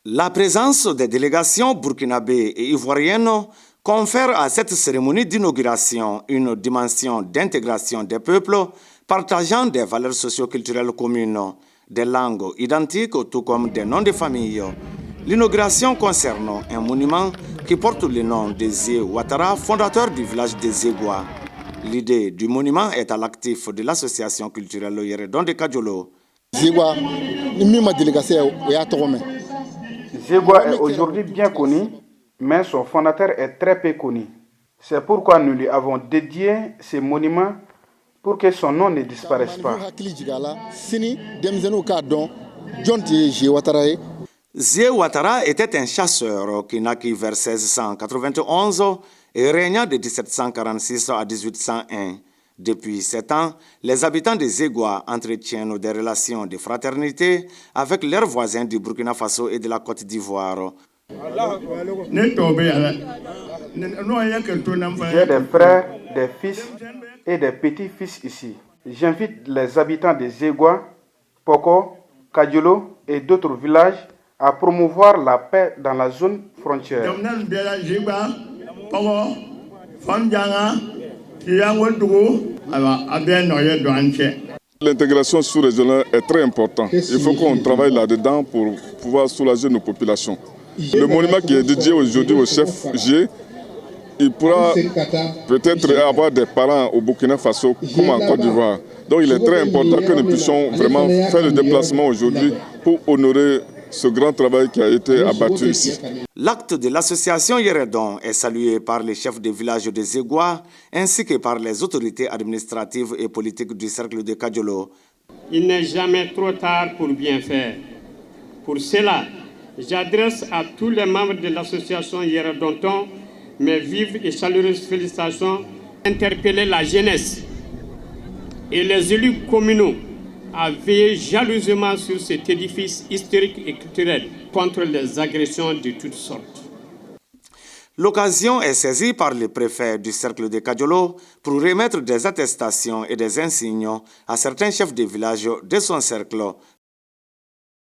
La présence des délégations burkinabées et ivoiriennes confère à cette cérémonie d'inauguration une dimension d'intégration des peuples partageant des valeurs socio-culturelles communes, des langues identiques tout comme des noms de famille. L'inauguration concerne un monument qui porte le nom de Zé Ouattara, fondateur du village de Zégoua. L'idée du monument est à l'actif de l'association culturelle Yeredon de Kadiolo. Zégoua est aujourd'hui bien connu, mais son fondateur est très peu connu. C'est pourquoi nous lui avons dédié ce monument pour que son nom ne disparaisse pas. Zé Ouattara était un chasseur qui naquit vers 1691 et régna de 1746 à 1801. Depuis 7 ans, les habitants de Zégoua entretiennent des relations de fraternité avec leurs voisins du Burkina Faso et de la Côte d'Ivoire. J'ai des frères, des fils et des petits-fils ici. J'invite les habitants de Zégoua, Poko, Kadiolo et d'autres villages à promouvoir la paix dans la zone frontière. L'intégration sous-régionale est très importante. Il faut qu'on travaille là-dedans pour pouvoir soulager nos populations. Le monument qui est dédié aujourd'hui au chef G, il pourra peut-être avoir des parents au Burkina Faso comme en Côte d'Ivoire. Donc il est très important que nous puissions vraiment faire le déplacement aujourd'hui pour honorer ce grand travail qui a été abattu ici. L'acte de l'association Yeredon est salué par les chefs de village de Zégoua ainsi que par les autorités administratives et politiques du cercle de Kadiolo. Il n'est jamais trop tard pour bien faire. Pour cela, j'adresse à tous les membres de l'association Yeredonton mes vives et chaleureuses félicitations. Interpeller la jeunesse et les élus communaux à veiller jalousement sur cet édifice historique et culturel contre les agressions de toutes sortes. L'occasion est saisie par le préfet du cercle de Kadiolo pour remettre des attestations et des insignes à certains chefs de village de son cercle